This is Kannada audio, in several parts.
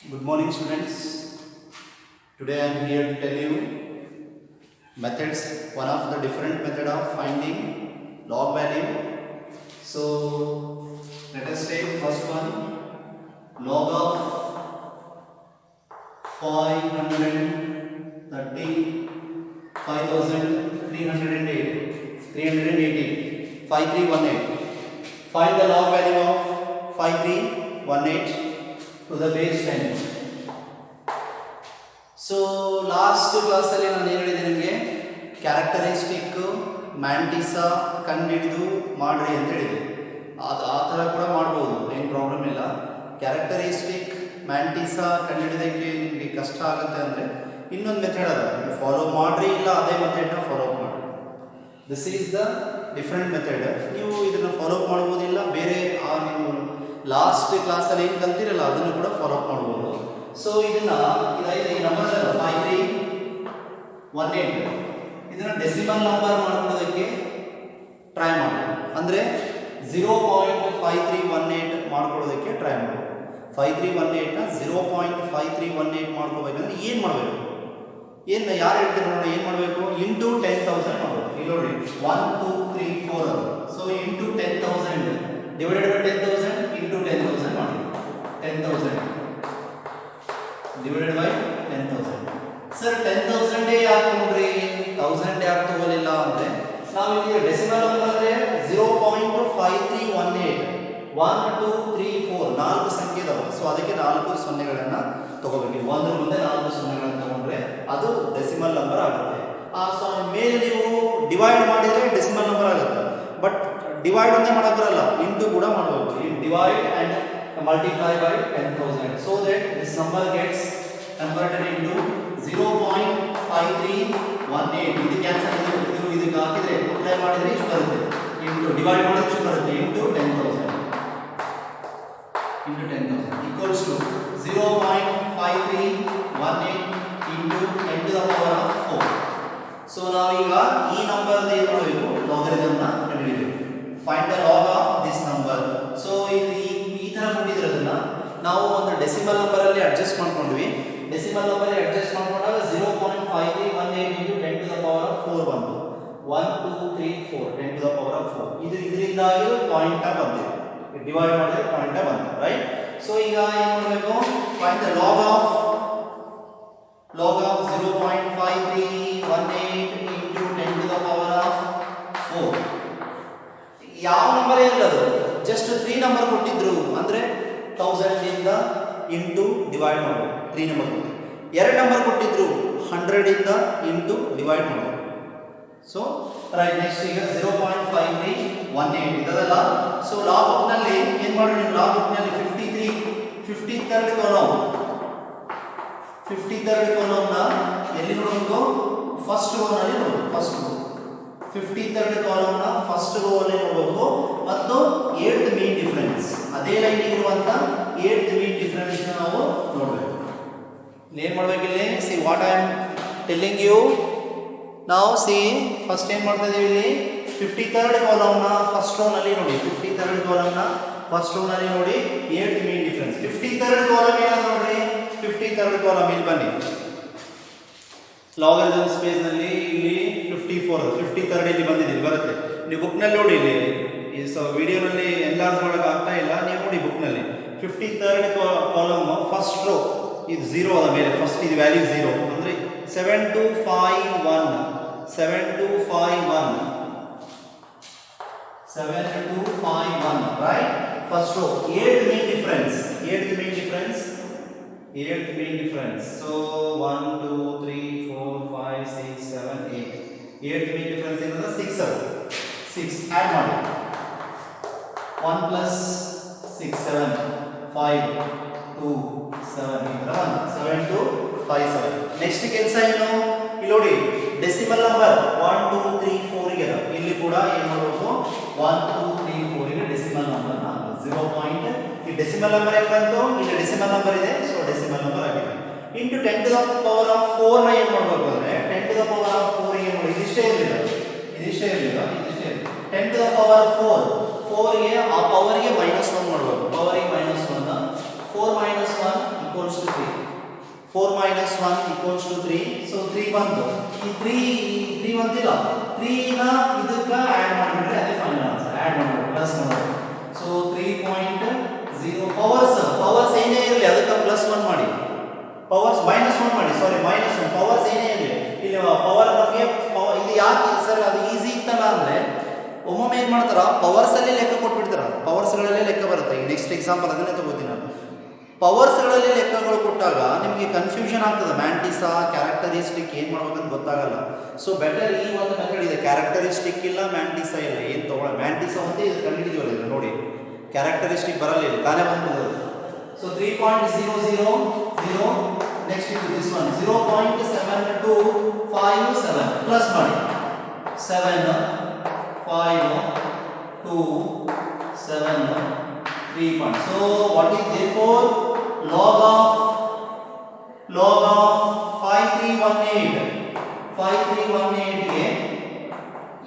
Good morning, students. Today I am here to tell you methods, one of the different method of finding log value. So let us take first one, log of 530 5318 Find the log value of 5318 to the base 10. So last ಕ್ಲಾಸಲ್ಲಿ ನಾನು ಏನು ಹೇಳಿದೆ ನಿಮಗೆ, ಕ್ಯಾರೆಕ್ಟರಿಸ್ಟಿಕ್ ಮ್ಯಾಂಟಿಸಾ ಕಂಡುಹಿಡಿದು ಮಾಡ್ರಿ ಅಂತ ಹೇಳಿದೆ. ಆ ಥರ ಕೂಡ ಮಾಡ್ಬೋದು, ಏನು ಪ್ರಾಬ್ಲಮ್ ಇಲ್ಲ. ಕ್ಯಾರೆಕ್ಟರಿಸ್ಟಿಕ್ ಮ್ಯಾಂಟಿಸಾ ಕಂಡುಹಿಡಿಯೋದಕ್ಕೆ ನಿಮಗೆ ಕಷ್ಟ ಆಗುತ್ತೆ ಅಂದರೆ ಇನ್ನೊಂದು ಮೆಥಡ್ ಅದ, ಫಾಲೋ ಮಾಡ್ರಿ, ಇಲ್ಲ ಅದೇ ಮೆಥಡ್ನ ಫಾಲೋ ಮಾಡಿ. This is the different method. ನೀವು ಇದನ್ನು ಫಾಲೋ ಮಾಡ್ಬೋದಿಲ್ಲ, ಬೇರೆ ನೀವು ಲಾಸ್ಟ್ ಕ್ಲಾಸಲ್ಲಿ ಏನು ಕಲ್ತಿರಲ್ಲ ಅದನ್ನು ಕೂಡ ಫಾಲೋ ಅಪ್ ಮಾಡ್ಬೋದು. ಸೊ ಇದನ್ನ ಈ ನಂಬರ್ 5318 ಇದನ್ನ ಡೆಸಿಮಲ್ ನಂಬರ್ ಮಾಡ್ಕೊಳ್ಳೋದಕ್ಕೆ ಟ್ರೈ ಮಾಡಿ. ಅಂದರೆ 0.5318 ಮಾಡ್ಕೊಳ್ಳೋದಕ್ಕೆ ಟ್ರೈ ಮಾಡಿ. 5318ನ 0.5318 ಮಾಡ್ಕೋಬೇಕಂದ್ರೆ ಏನು ಮಾಡಬೇಕು, ಏನು ಯಾರು ಹೇಳ್ತಾರೆ ನೋಡಿ, ಏನು ಮಾಡಬೇಕು, ಇಂಟು 10,000 ಮಾಡಬೇಕು. ಇಲ್ಲಿ ನೋಡಿ 1 2 3 4 so into 10,000 divided by 10,000 into 10,000 ಮಾಡಿ. 10,000 ಡಿವೈಡೆಡ್ ಬೈ 10,000. ಸರ್ 10,000 ಯಾಕೆ ನೋಡ್ರಿ, 1000 ಯಾಕೆ ತಗೋಲಿಲ್ಲ ಅಂದರೆ ನಾವು ಇಲ್ಲಿ ಡೆಸಿಮಲ್ ನಂಬರ್ ಅಂದರೆ 0.5318 1 2 3 4 4 ಸಂಖ್ಯೆ ಇದಾವೆ. ಸೊ ಅದಕ್ಕೆ 4 ಸೊನ್ನೆಗಳನ್ನು ತಗೋಬೇಕು. ಒಂದ್ರ ಮುಂದೆ 4 ಸೊನ್ನೆಗಳನ್ನು ತಗೊಂಡ್ರೆ ಅದು ಡೆಸಿಮಲ್ ನಂಬರ್ ಆಗುತ್ತೆ. ಆ ಮೇಲೆ ನೀವು ಡಿವೈಡ್ ಮಾಡಿದರೆ ಡೆಸಿಮಲ್ ನಂಬರ್ ಆಗುತ್ತೆ. ಬಟ್ ಡಿವೈಡ್ ಒಂದೇ ಮಾಡಕ್ ಬರಲ್ಲ, ಇಂಟು ಕೂಡ ಮಾಡಬೇಕು. Divide and multiply by 10,000 so that this number gets converted into 0.5318. ಇದು ಕ್ಯಾನ್ಸಲ್ ಇದಕ್ಕೆ ಹಾಕಿದ್ರೆ ಅಪ್ಲೈ ಮಾಡಿದ್ರೆ ಇಷ್ಟು ಬರುತ್ತೆ, ಇಂಟು ಡಿವೈಡ್ ಮಾಡಿದ್ರೆ ಇಷ್ಟು ಬರುತ್ತೆ, into 10,000 equals to 0.5318 into 10 to the power of 4. So ನಾವೀಗ ಈ ನಂಬರ್ ಏನು ಮಾಡಬೇಕು, ಲಾಗರಿಥಮ್ ನ ಕಂಡುಹಿಡಿಯಬೇಕು. Find the log of this number. So ಇಲ್ಲಿ ಈ ತರ ಕೊಟ್ಟಿದ್ರೆ ಅದನ್ನ ನಾವು ಒಂದು ಡೆಸಿಮಲ್ ನಂಬರ್ ಅಲ್ಲಿ ಅಡ್ಜಸ್ಟ್ ಮಾಡ್ಕೊಂಡ್ವಿ. ಡೆಸಿಮಲ್ ನಂಬರ್ ಅಲ್ಲಿ ಅಡ್ಜಸ್ಟ್ ಮಾಡ್ಕೊಂಡಾಗ 0.5318 into 10 to the power of 4 ಬಂತು. 1 2 3 4 10 to the power of 4. ಇದರಿಂದಾಗಿ ಪಾಯಿಂಟ್ ಬಂದಿದೆ, ಡಿವೈಡ್ ಮಾಡಿದ್ರೆ ಪಾಯಿಂಟ್ ಬಂತು, ರೈಟ್? ಸೊ ಈಗ ಏನು ಮಾಡಬೇಕು, find the log of 0.5318 into 10 to the power of 4. ಯಾವ ನಂಬರ್ ಇಲ್ಲದು, ಜಸ್ಟ್ 3 ನಂಬರ್ ಕೊಟ್ಟಿದ್ರು ಅಂದ್ರೆ 1000 ಇಂದ ಇಂಟು ಡಿವೈಡ್ ಮಾಡೋದು. 3 ನಂಬರ್ ಕೊಟ್ಟಿದ್ರು. 2 ನಂಬರ್ ಕೊಟ್ಟಿದ್ರು 100 ಇಂದ ಇಂಟು ಡಿವೈಡ್ ಮಾಡೋದು. ಸೊ ರೈಟ್, ನೆಕ್ಸ್ಟ್ ಈಗ 0.5318 ಇದಲ್ಲ. ಸೊ ಲಾಗ್ ಬುಕ್ ನಲ್ಲಿ ಏನ್ ಮಾಡಿ, ನೀವು ಲಾಗ್ ಬುಕ್ ನಲ್ಲಿ 53rd ಕಾಲಮ್ ನ ಎಲ್ಲಿ ನೋಡಬೇಕು, ಫಸ್ಟ್ ರೋ ನಲ್ಲಿ ನೋಡಬೇಕು. ಫಸ್ಟ್ ರೋ 53rd ಕಾಲಮ್ ನ ಫಸ್ಟ್ ರೋ ಅಲ್ಲಿ ನೋಡಬೇಕು ಮತ್ತು 8th ಮೀನ್ ಡಿಫರೆನ್ಸ್, ಅದೇ ಲೈನ್ ಇರುವಂತ 8th ಮೀನ್ ಡಿಫರೆನ್ಸ್ ನಾವು ನೋಡಬೇಕು. ಏನು ಮಾಡಬೇಕು ಇಲ್ಲಿ, see what I am telling you. ನಾವು ಸಿ ಫಸ್ಟ್ ಏನು ಮಾಡ್ತಾ ಇದೀವಿ ಇಲ್ಲಿ, 53rd ಕಾಲಮ್ ನ ಫಸ್ಟ್ ರೋ ನಲ್ಲಿ ನೋಡಿ, 53rd ಕಾಲಮ್ ನ ಫಸ್ಟ್ ರೋ ನಲ್ಲಿ ನೋಡಿ 8th ಮೀನ್ ಡಿಫರೆನ್ಸ್. 53rd ಕಾಲಮ್ ಏನಾದ್ರು ನೋಡ್ರಿ, 53rd ಕಾಲಮ್ ಇಲ್ಲಿ ಬನ್ನಿ, ಲಾಗರಿಥಮ್ ಸ್ಪೇಸ್ ನಲ್ಲಿ ಇಲ್ಲಿ 53rd ಇಲ್ಲಿ ಬಂದಿದೆ, ಇಲ್ಲಿ ಬರುತ್ತೆ. ನೀವು ಬುಕ್ ನಲ್ಲಿ ನೋಡಿ, ಇಲ್ಲಿ ವಿಡಿಯೋನಲ್ಲಿ ಎನ್ಲಾರ್ಜ್ ಮಾಡಕ್ಕೆ ಆಗ್ತಾ ಇಲ್ಲ, ನೀವು ನೋಡಿ ಬುಕ್ ನಲ್ಲಿ 53rd ಕಾಲಮ್ ಫಸ್ಟ್ ರೋ ಇದು 0 ಅದ ಮೇಲೆ, ಫಸ್ಟ್ ಇದು ವ್ಯಾಲ್ಯೂ 0 ಅಂದ್ರೆ 7251 ರೈಟ್. ಫಸ್ಟ್ ರೋ 8th ಮೀನ್ ಡಿಫರೆನ್ಸ್. So 1 2 3 4 5 6 7 8 8th ಮೀನ್ ಡಿಫರೆನ್ಸ್ ಏನಂದ್ರೆ 6 ಆಡ್ ಮಾಡಿ. 1 plus 6 7 5 2 7 7 2 5 7. ನೆಕ್ಸ್ಟ್ ಕೆಲಸ ಏನು, ಇಲ್ಲಿ ನೋಡಿ ಡೆಸಿಮಲ್ ನಂಬರ್ 1 2 3 4 ಗೆ ಇಲ್ಲಿ ಕೂಡ ಏನು ಮಾಡಬೇಕು, 1 2 3 4 ಗೆ ಡೆಸಿಮಲ್ ನಂಬರ್ ನ 0. ಈ ಡೆಸಿಮಲ್ ನಂಬರ್ ಏನು ಬಂತು, ಇಲ್ಲಿ ಡೆಸಿಮಲ್ ನಂಬರ್ ಇದೆ, ಸೊ ಡೆಸಿಮಲ್ ನಂಬರ್ ಆಗಿದೆ. Into 10 to the power of 4 ನ ಏನು ಮಾಡಬೇಕು ಅಂದ್ರೆ 10 to the power of 4 ಏನು ಮಾಡಿ, ಇದಿಷ್ಟೇ ಇರಲಿಲ್ಲ 10 to the power of 4 ಗೆ ಆ ಪವರ್ ಗೆ -1 ಮಾಡಬೇಕು. ಪವರ್ ಗೆ -1 4 - 1 = 3 minus 1 equals to 3. So 3 ಬಂತು. ಈ 3 ಬಂದಿಲ್ಲ. 3 ನ ಇದಕ್ಕ ಆಡ್ ಮಾಡಿಬಿಟ್ರೆ ಅದೇ ಫೈನಲ್ ಆನ್ಸರ್. ಆಡ್ ಮಾಡಬೇಕು ಪ್ಲಸ್ ಮಾಡಬೇಕು. ಸೊ 3.0 ಪವರ್ಸ್ ಏನೇ ಇರಲಿ ಅದಕ್ಕೆ ಪ್ಲಸ್ 1 ಮಾಡಿ. ಪವರ್ಸ್ ಮೈನಸ್ 1 ಮಾಡಿ. ಸಾರಿ ಮೈನಸ್ 1 ಪವರ್ಸ್ ಏನೇ ಇರಲಿ. ಇಲ್ಲಿ ಪವರ್ ನಮಗೆ ಇದು ಯಾಕೆ ಸರ್ ಅದು ಈಸಿ ಇತ್ತಲ್ಲ ಅಂದ್ರೆ ಒಮ್ಮೊಮ್ಮೆ ಏನು ಮಾಡ್ತಾರ ಪವರ್ಸ್ ಅಲ್ಲಿ ಲೆಕ್ಕ ಕೊಟ್ಬಿಡ್ತಾರ. ಪವರ್ಸ್ಗಳಲ್ಲೇ ಲೆಕ್ಕ ಬರುತ್ತೆ. ಈಗ ನೆಕ್ಸ್ಟ್ ಎಕ್ಸಾಂಪಲ್ ಅದನ್ನೇ ತಗೋತೀನಿ ನಾನು. ಪವರ್ಸ್ಗಳಲ್ಲಿ ಲೆಕ್ಕಗಳು ಕೊಟ್ಟಾಗ ನಿಮಗೆ ಕನ್ಫ್ಯೂಷನ್ ಆಗ್ತದೆ. ಮ್ಯಾಂಟಿಸಾ ಕ್ಯಾರೆಕ್ಟರಿಸ್ಟಿಕ್ ಏನು ಮಾಡ್ಬೇಕಂತ ಗೊತ್ತಾಗಲ್ಲ. ಸೊ ಬೆಟರ್ ಈ ಒಂದು ಮೆಥಡ್ ಇದೆ. ಕ್ಯಾರೆಕ್ಟರಿಸ್ಟಿಕ್ ಇಲ್ಲ ಮ್ಯಾಂಟಿಸಾ ಇಲ್ಲ, ಏನು ತಗೊಳ್ಳ ಮ್ಯಾಂಟಿಸಾ ಒಂದೇ ಇದು ಕಂಡುಹಿಡಿದಿವಲ್ಲ ಇದು ನೋಡಿ. ಕ್ಯಾರೆಕ್ಟರಿಸ್ಟಿಕ್ ಬರಲ್ಲ ಇಲ್ಲಿ ತಾನೇ ಬಂದ್ಬಿಡೋದು. ಸೊ 3.000 ನೆಕ್ಸ್ಟ್ ಇದು ದಿಸ್ ಒನ್ 0.7257 ಪ್ಲಸ್ ಮಾಡಿ 7 5 2 7 3 point. So what is therefore log of 5318 ಗೆ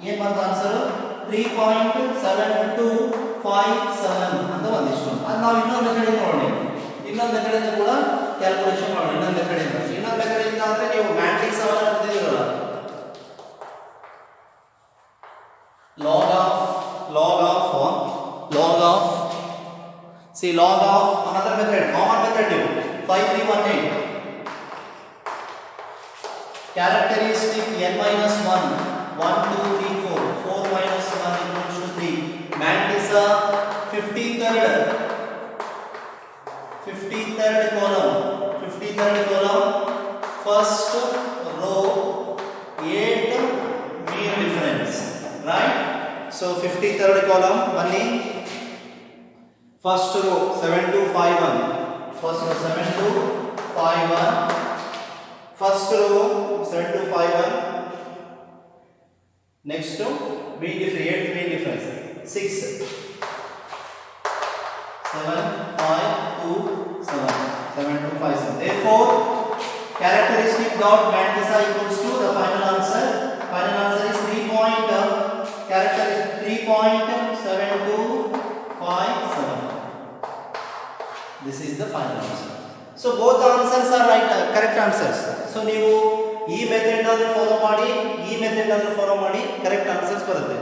ಏನು ಬಂತು ಆನ್ಸರ್ 3.7257 ಅಂತ ಬಂದಿಷ್ಟು. ಅದು ನಾವು ಇನ್ನೊಂದು ಕಡೆಯಿಂದ ನೋಡೋಣ. ಇನ್ನೊಂದು ಕಡೆಯಿಂದ ಕೂಡ ಕ್ಯಾಲ್ಕುಲೇಷನ್ ಮಾಡೋಣ. ಇನ್ನೊಂದು ಕಡೆಯಿಂದ ಅಂದ್ರೆ ನೀವು ಮ್ಯಾಟ್ರಿಕ್ಸ್ ಅವನ್ನ ಓದಿದಿರಲ್ಲ. log of see log of another method, common method you 5318 characteristic n minus 1 1 2 3 4 4 minus 1 equals to 3. Mantissa 53rd column first row 8 mean difference, right? So 53rd column bani first row 7251 first row 7251 first row 7251 next to mean difference 8 mean difference 6 752 7 therefore characteristic dot mantissa equals to the final answer is 3.7257. This is the final answer. So both the answers are right, correct answers. So ನೀವು ಈ ಮೆಥಡ್ ಅನ್ನು ಫಾಲೋ ಮಾಡಿ ಈ ಮೆಥಡ್ ಅನ್ನು ಫಾಲೋ ಮಾಡಿ ಕರೆಕ್ಟ್ ಆನ್ಸರ್ಸ್ ಬರುತ್ತೆ.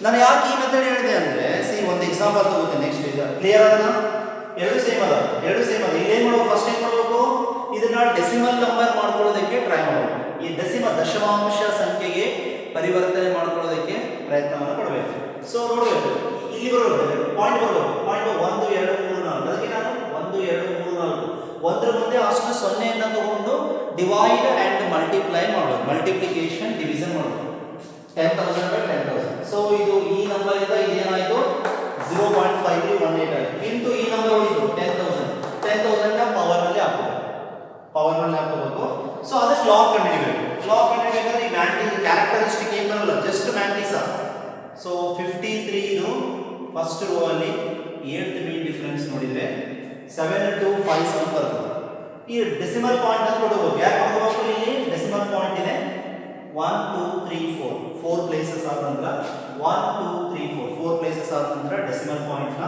ನಾನು ಯಾಕೆ ಈ ಮೆಥಡ್ ಹೇಳಿದೆ ಅಂದ್ರೆ ಒಂದು ಎಕ್ಸಾಂಪಲ್ ತಗೋತೀನಿ. ನೆಕ್ಸ್ಟ್ ಈಗ ಕ್ಲಿಯರ್ ಆದ ಎರಡು ಸೇಮ್ ಅದ ಇಲ್ಲಿ ಏನು ಮಾಡಬೇಕು ಫಸ್ಟ್ ಏನು ಮಾಡಬೇಕು ಇದನ್ನ ಡೆಸಿಮಲ್ ನಂಬರ್ ಮಾಡ್ಕೊಳ್ಳೋದಕ್ಕೆ ಟ್ರೈ ಮಾಡಬೇಕು. ಈ ದಶಮಾಂಶ ಸಂಖ್ಯೆಗೆ ಪರಿವರ್ತನೆ ಮಾಡ್ಕೊಳ್ಳೋದಕ್ಕೆ ಪ್ರಯತ್ನವನ್ನು ಪಡಬೇಕು. ಸೊ ನೋಡಬೇಕು ಇಲ್ಲಿ ಬರಬೇಕು ಪಾಯಿಂಟ್ 1 2 3 4 ಅದಕ್ಕೆ ನಾನು 1 2 3 4 ಒಂದರ ಮುಂದೆ ಅಷ್ಟು ಸೊನ್ನೆಯನ್ನು ತಗೊಂಡು ಡಿವೈಡ್ ಅಂಡ್ ಮಲ್ಟಿಪ್ಲೈ ಮಾಡಬೇಕು. ಮಲ್ಟಿಪ್ಲಿಕೇಶನ್ ಡಿವಿಷನ್ ಮಾಡಬೇಕು 10,000 by 10,000. ಸೊ ಇದು ಈ ನಂಬರ್ ಇಂದ ಇದೇನಾಯಿತು 0.5318 ಆಯಿತು ಇಂಟು ಈ ನಂಬರ್ ಉಳಿದು 10,000 ನ ಪವರ್ ನಲ್ಲಿ ಹಾಕಬೇಕು. ಸೊ ಅದಕ್ಕೆ ಲಾಗ್ ಕಂಡುಹಿಡಿಯಬೇಕಾದ್ರೆ ಈ ಮ್ಯಾಟ್ರಿಕ್ಸ್ ಕ್ಯಾರೆಕ್ಟರಿಸ್ಟಿಕ್ ಏನು ಬರಲ್ಲ ಜಸ್ಟ್ ಮ್ಯಾಟ್ರಿಕ್ಸ್. ಸೊ 53 ಇದು ಫಸ್ಟ್ ರೋ ಅಲ್ಲಿ 8th ಮೀನ್ ಡಿಫರೆನ್ಸ್ ನೋಡಿದ್ರೆ 7257 ಬರ್ತದೆ. ಈ ಡೆಸಿಮಲ್ ಪಾಯಿಂಟ್ ಅಂತ ಕೊಡಬೇಕು. ಯಾಕೆ ಕೊಡಬೇಕು ಇಲ್ಲಿ ಡೆಸಿಮಲ್ ಪಾಯಿಂಟ್ ಇದೆ 1 2 3 4 ಪ್ಲೇಸಸ್ ಆದ ನಂತರ 1 2 3 4 ಪ್ಲೇಸಸ್ ಆದ ನಂತರ ಡೆಸಿಮಲ್ ಪಾಯಿಂಟ್ ನ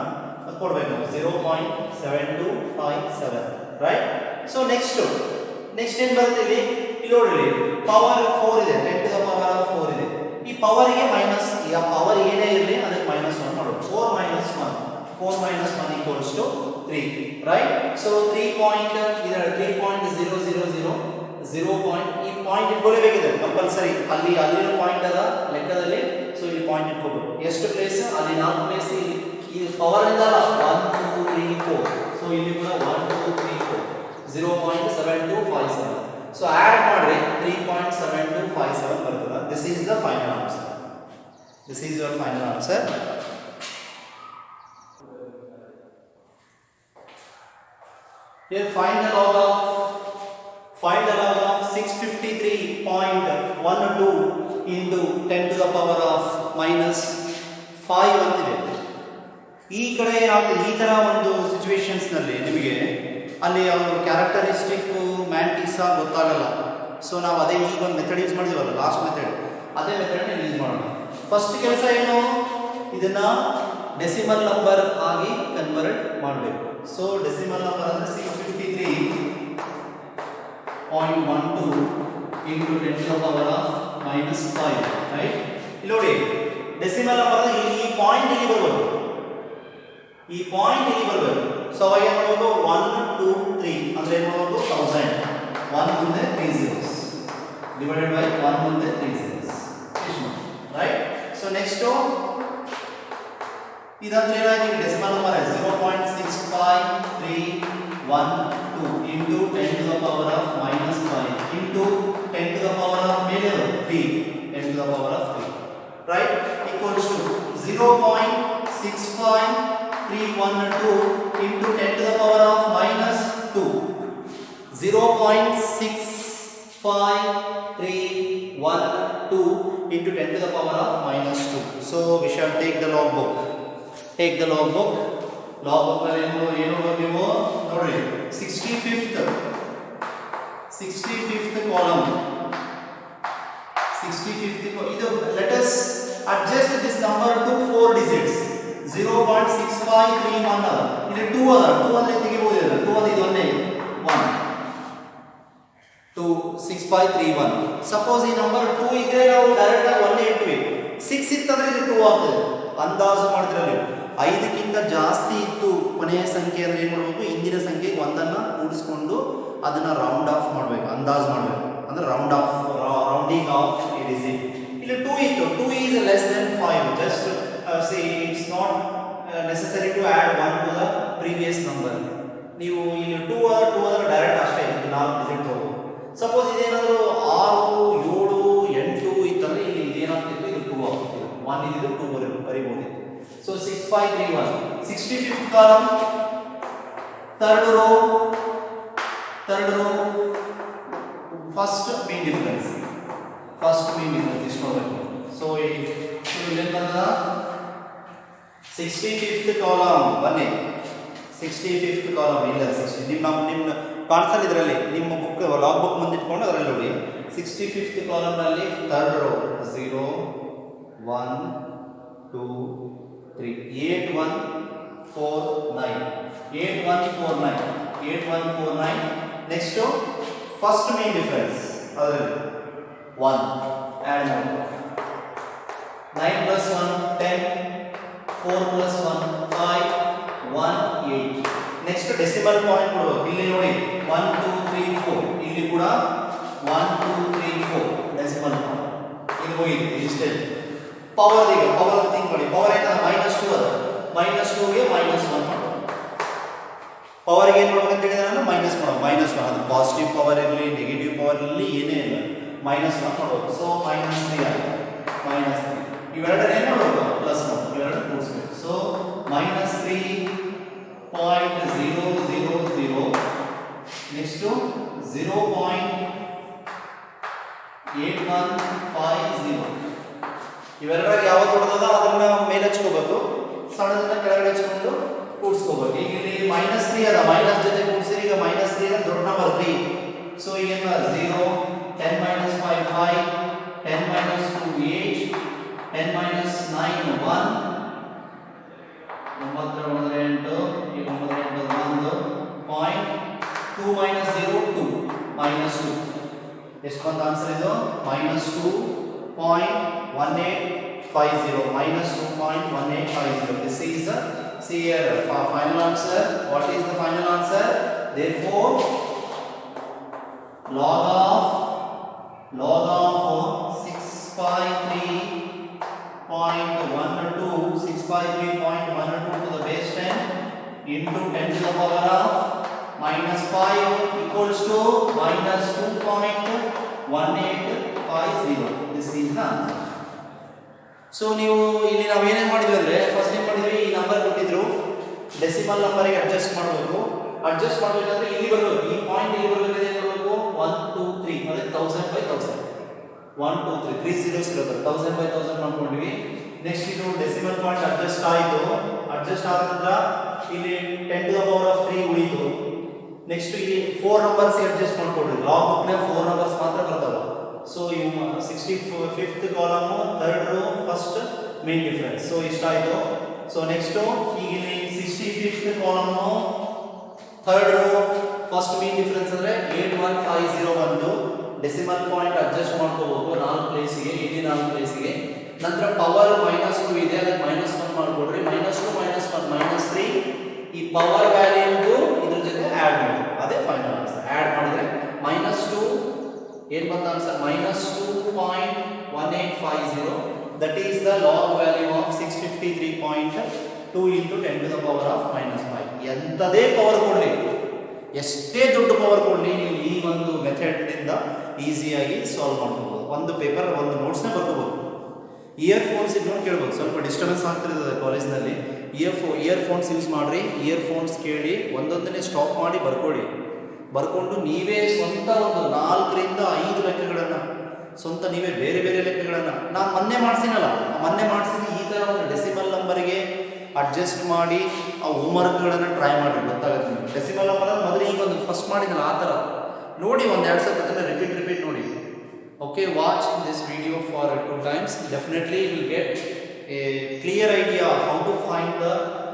ಕೊಡಬೇಕು 0.7257 ರೈಟ್. ಸೊ ನೆಕ್ಸ್ಟ್ ಏನು ಬರುತ್ತೆ ಇಲ್ಲಿ ನೋಡ್ರಿ ಪವರ್ 4 ಇದೆ 10 to the power of 4 ಇದೆ. ಈ ಪವರ್ ಗೆ ಮೈನಸ್ ಈಗ ಪವರ್ ಏನೇ ಇರಲಿ ಅದಕ್ಕೆ -1 ಮಾಡೋದು 4 minus 1 equals to 3 right. so 3.000 point ಈ ಪಾಯಿಂಟ್ ಇಟ್ಕೊಳ್ಳೇಬೇಕಿದೆ ಕಂಪಲ್ಸರಿ. ಅಲ್ಲಿನ ಪಾಯಿಂಟ್ ಅದ ಲೆಕ್ಕದಲ್ಲಿ. ಸೊ ಇಲ್ಲಿ ಪಾಯಿಂಟ್ ಇಟ್ಕೋಬೇಕು. ಎಷ್ಟು ಪ್ಲೇಸ್ ಅಲ್ಲಿ 4 ಪ್ಲೇಸ್ ಈ ಪವರ್ ಇಂದ 1 2 3 4. ಸೊ ಇಲ್ಲಿ ಕೂಡ 1 2 3 4 0.7257. ಸೊ ಆಡ್ ಮಾಡ್ರಿ 3.7257 ಬರ್ತದೆ. This is the final answer. This is your final answer. Here find the log of 653.12 into 10 to the power of -5 ಅಂತಿದೆ. ಈ ಕಡೆ ಏನಾಗುತ್ತೆ ಈ ತರ ಒಂದು ಸಿಚುವೇಶನ್ಸ್ ನಲ್ಲಿ ನಿಮಗೆ ಅಲ್ಲಿ ಅವರು ಕ್ಯಾರೆಕ್ಟರಿಸ್ಟಿಕ್ ಮ್ಯಾಂಟಿಸಾ ಗೊತ್ತಾಗಲ್ಲ. ಸೊ ನಾವು ಅದೇ ಈಗ ಒಂದು ಮೆಥಡ್ ಯೂಸ್ ಮಾಡಿದೀವಲ್ಲ ಲಾಸ್ಟ್ ಮೆಥಡ್ ಅದೇ ಮೆಥಡ್ ಯೂಸ್ ಮಾಡೋಣ. ಫಸ್ಟ್ ಕೆಲಸ ಏನು ಇದನ್ನ ಡೆಸಿಮಲ್ ನಂಬರ್ ಆಗಿ ಕನ್ವರ್ಟ್ ಮಾಡಬೇಕು. ಸೊ ಡೆಸಿಮಲ್ ನಂಬರ್ ಅಂದ್ರೆ 653 into 10 to the power of minus 5, right? ಇಲ್ಲಿ ನೋಡಿ ಡೆಸಿಮಲ್ ನಂಬರ್ ಈ ಪಾಯಿಂಟ್ ಇಲ್ಲಿ ಬರಬೇಕು, ಈ ಪಾಯಿಂಟ್ ಇಲ್ಲಿ ಬರಬೇಕು. ಸೊ ಅವಾಗ ಏನು ಮಾಡಬೇಕು, 1 2 3 ಅಂದ್ರೆ ಏನು ಮಾಡಬೇಕು, 1000. 1 ಮುಂದೆ 3 zeros divided by 1 ಮುಂದೆ 3 zeros, right? So next ಇದಂದ್ರೆ ಏನಾಯ್ತು, decimal number 0.65312 into 10 to the power of minus 5 into 10 to the power of ಮೇಲೆ 3, 10 to the power of 3, right, equals to 0.65312 into 10 to the power of minus 2, 0.6512 into 10 to the power of minus 2. So we shall take the log book. Take the log book. Log book ಏನು ನೀವು ನೋಡ್ರಿ, 65th column, 65th ಇದು let us adjust this number to 4 digits. 0.6531 ಅದ, ಇಲ್ಲಿ 2 ಅದ, 2 ಅಂದ್ರೆ ತೆಗಿಬಹುದು, 2 ಅದ, ಇದು ಒಂದೇ 1 26531. ಸಪೋಸ್ ಈ ನಂಬರ್ 2 ಇದ್ರೆ ನಾವು ಡೈರೆಕ್ಟ್ ಆಗಿ 1 ಇಟ್ವಿ, 6 ಇತ್ತಂದ್ರೆ ಇದು 2 ಆಗ್ತದೆ. ಅಂದಾಜು ಮಾಡಿದ್ರೆ ನೀವು 5ಕ್ಕಿಂತ ಜಾಸ್ತಿ ಇತ್ತು ಕೊನೆಯ ಸಂಖ್ಯೆ ಅಂದ್ರೆ ಏನು ಮಾಡಬೇಕು, ಇಂದಿನ ಸಂಖ್ಯೆಗೆ ಒಂದನ್ನು ಕೂಡಿಸ್ಕೊಂಡು ಅದನ್ನ ರೌಂಡ್ ಆಫ್ ಮಾಡಬೇಕು, ಅಂದಾಜು ಮಾಡಬೇಕು, ಅಂದ್ರೆ ರೌಂಡಿಂಗ್ ಆಫ್ ಎ ಡಿಜಿಟ್. ಇಲ್ಲಿ 2 ಇತ್ತು, 2 is less than 5, just see it's not necessary to add 1 to the previous number. ನೀವು ಇಲ್ಲಿ 2 ಅದರ ಡೈರೆಕ್ಟ್ ಅಷ್ಟೇ 4 ಡಿಜಿಟ್ ತಗೋಬಹುದು. ಸಪೋಸ್ ಇದೇನಾದರೂ 6 7 8 ಇತ್ತಂದ್ರೆ ಇಲ್ಲಿ ಇದೇನಾಗ್ತಿತ್ತು, ಇದು 2 ಆಗ್ತಿತ್ತು, 1 ಇದ್ದು 2 ಬರೀಬಹುದು. So 6531, 65th column, third row, first main difference is ನೋಡಬೇಕು. So ಇಲ್ಲಿ ಏನಂತ 65th column ಬನ್ನಿ, 65th column ಇಲ್ಲ 60 ನಿಮ್ಮ ಕಾಣಿಸ್ತಾ ಇದರಲ್ಲಿ ನಿಮ್ಮ ಬುಕ್ ಲಾಗ್ ಬುಕ್ ಮುಂದೆ ಇಟ್ಕೊಂಡು ಅದರಲ್ಲಿ ನೋಡಿ 65th column ನಲ್ಲಿ third row 0 1 2 3 8149 8149. Next to first main difference ಅದರಲ್ಲಿ 1 add more, 9 plus 1 10, 4 plus 1 5, 1 8. Next decimal point ಕೊಡಬೇಕು, ಇಲ್ಲಿ ನೋಡಿ 1 2 3 4, ಇಲ್ಲಿ ಕೂಡ 1 2 3 4 decimal point ಇದು ಹೋಗಿದೆ ಇಷ್ಟೇ. ಪವರ್ ಥಿಂಕ್ ಮಾಡಿ, ಪವರ್ ಆಯ್ತಾ -2 ಅದ, -2 ಗೆ -1 ಮಾಡೋದು. ಪವರ್ ಗೆ ಏನು ಮಾಡಬೇಕು ಅಂತ ಹೇಳಿದ್ರೆ ನಾನು ಮೈನಸ್ ಮಾಡೋದು, -1 ಅದು ಪಾಸಿಟಿವ್ ಪವರ್ ಇರಲಿ ನೆಗೆಟಿವ್ ಪವರ್ ಇರಲಿ ಏನೇ ಇಲ್ಲ -1 ಮಾಡೋದು. ಸೊ -3 ಆಯ್ತು, -3 ಇವೆರಡನ್ನ ಏನು ಮಾಡೋದು, ಪ್ಲಸ್ ಮಾಡೋದು, ಇವೆರಡು ಕೂಡಿಸಬೇಕು. ಸೊ -3.000 ನೆಕ್ಸ್ಟ್ 0.8150 ಇವೆರಡರಾಗ ಯಾವ್ದು ದೊಡ್ಡದ ಅದನ್ನ ಮೇಲೆ ಹಚ್ಕೋಬೇಕು, ಸಣ್ಣದನ್ನ ಕೆಳಗಡೆ ಹಚ್ಕೊಂಡು ಕೂಡಿಸ್ಕೋಬೇಕು. ಈಗ ಇಲ್ಲಿ -3 ಅದ, ಮೈನಸ್ ಜೊತೆ ಕೂಡಿಸಿದ್ರೆ ಈಗ -3 ಅದ ದೊಡ್ಡ ನಂಬರ್ 3. ಸೊ ಈಗ 0 10 - 5 5, 10 - 2 8, 10 - 9 1, 9 8 ಈಗ 9 8 1 ಪಾಯಿಂಟ್ 2 - 0 2 -2 ಎಷ್ಟು ಬಂತ ಆನ್ಸರ್ ಇದು -2.1850 -2.1850. This is the final answer. What is the final answer? Therefore log of 653.12 to the base 10 into 10 to the power of -5 equals to -2.1850. This is the answer. So ನೀವು ಇಲ್ಲಿ ನಾವು ಏನೇನು ಮಾಡಿದ್ವಿ ಅಂದರೆ ಫಸ್ಟ್ ಏನು ಮಾಡಿದ್ವಿ, ಈ ನಂಬರ್ ಕೊಟ್ಟಿದ್ರು ಡೆಸಿಮಲ್ ನಂಬರಿಗೆ ಅಡ್ಜಸ್ಟ್ ಮಾಡಬೇಕು. ಅಡ್ಜಸ್ಟ್ ಮಾಡಬೇಕಂದ್ರೆ ಇಲ್ಲಿ ಬರಬೇಕು, ಈ ಪಾಯಿಂಟ್ ಇಲ್ಲಿ ಬರಬೇಕಾದ್ರೆ ಏನು ಮಾಡಬೇಕು, 1 2 3 ಅಂದರೆ 1000 by 1000, 1 2 3 3 zeros ಇರುತ್ತೆ, 1000 by 1000 ಮಾಡ್ಕೊಂಡ್ವಿ. ನೆಕ್ಸ್ಟ್ ಇದು ಡೆಸಿಮಲ್ ಪಾಯಿಂಟ್ ಅಡ್ಜಸ್ಟ್ ಆಯಿತು. ಅಡ್ಜಸ್ಟ್ ಆದ ನಂತರ ಇಲ್ಲಿ 10 to the power of 3 ಉಳಿತು. ನೆಕ್ಸ್ಟ್ ಇಲ್ಲಿ 4 ನಂಬರ್ಸ್ ಅಡ್ಜಸ್ಟ್ ಮಾಡ್ಕೊಡ್ರಿ, ಲಾಗ್ ಬುಕ್ನ 4 ನಂಬರ್ಸ್ ಮಾತ್ರ ಬರ್ತಾವೆ. ಸೊ ಇವು 65th column third row first main difference. So ಇಷ್ಟ ಆಯಿತು. ಸೊ ನೆಕ್ಸ್ಟ್ ಈಗ ಇಲ್ಲಿ 65th column third row first main difference ಅಂದ್ರೆ 8150 ಬಂತು. ಡೆಸಿಮಲ್ ಪಾಯಿಂಟ್ ಅಡ್ಜಸ್ಟ್ ಮಾಡ್ಕೋಬೇಕು 4 ಪ್ಲೇಸಿಗೆ, ಇಲ್ಲಿ 4 ಪ್ಲೇಸಿಗೆ. ನಂತರ ಪವರ್ -2 ಇದೆ, ಅದಕ್ಕೆ -1 ಮಾಡ್ಕೊಡ್ರಿ. -2 -1 -3. ಈ ಪವರ್ ವ್ಯಾಲ್ಯೂಗೂ ಇದ್ರ ಜೊತೆ ಆಡ್ ಮಾಡಿ, ಅದೇ ಫೈನಲ್ ಆನ್ಸರ್. ಆಡ್ ಮಾಡಿದ್ರೆ -2 ಏನು ಬಂತ answer? -2.1850. That is the log value of 653.2 into 10 to the power of -5. ಎಂಥದೇ ಪವರ್ ಕೊಡಲಿ, ಎಷ್ಟೇ ದೊಡ್ಡ ಪವರ್ ಕೊಡಲಿ, ನೀವು ಈ ಒಂದು ಮೆಥಡ್ನಿಂದ ಈಸಿಯಾಗಿ ಸಾಲ್ವ್ ಮಾಡ್ಕೋಬೋದು. ಒಂದು ಪೇಪರ್ ಒಂದು ನೋಟ್ಸ್ನೇ ಬರ್ಕೋಬೋದು. ಇಯರ್ಫೋನ್ಸ್ ಇದ್ಕೊಂಡು ಕೇಳ್ಬೋದು. ಸ್ವಲ್ಪ ಡಿಸ್ಟರ್ಬೆನ್ಸ್ ಆಗ್ತಿರ್ತದೆ ಕಾಲೇಜ್ನಲ್ಲಿ. ಇಯರ್ಫೋನ್ಸ್ ಯೂಸ್ ಮಾಡಿರಿ, ಇಯರ್ಫೋನ್ಸ್ ಕೇಳಿ ಒಂದೊಂದನ್ನೇ ಸ್ಟಾಪ್ ಮಾಡಿ ಬರ್ಕೊಂಡು ನೀವೇ ಸ್ವಂತ ಒಂದು 4 ರಿಂದ 5 ಲೆಕ್ಕಗಳನ್ನು ಸ್ವಂತ ನೀವೇ ಬೇರೆ ಬೇರೆ ಲೆಕ್ಕಗಳನ್ನು ನಾನು ಮೊನ್ನೆ ಮಾಡಿಸಿನಲ್ಲ, ಈ ಥರ ಒಂದು ಡೆಸಿಮಲ್ ನಂಬರ್ಗೆ ಅಡ್ಜಸ್ಟ್ ಮಾಡಿ ಆ ಹೋಮ್ವರ್ಕ್ಗಳನ್ನು ಟ್ರೈ ಮಾಡಿ, ಗೊತ್ತಾಗುತ್ತೆ ನಿಮಗೆ. ಡೆಸಿಮಲ್ ನಂಬರ್ ಮೊದಲು ಈಗ ಒಂದು ಫಸ್ಟ್ ಮಾಡಿದ್ನಲ್ಲ ಆ ಥರ ನೋಡಿ, ಒಂದು 2 ಸಲ ಅದನ್ನು ರಿಪೀಟ್ ನೋಡಿ. Okay, watch this video for 2 times. Definitely you will get a clear idea how to find the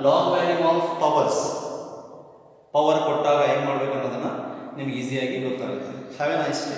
log value of powers. Power ಕೊಟ್ಟಾಗ ಏನು ಮಾಡಬೇಕು ಅನ್ನೋದನ್ನು ನಿಮ್ಗೆ ಈಸಿಯಾಗಿ ಗೊತ್ತಾಗುತ್ತೆ. Have a nice day.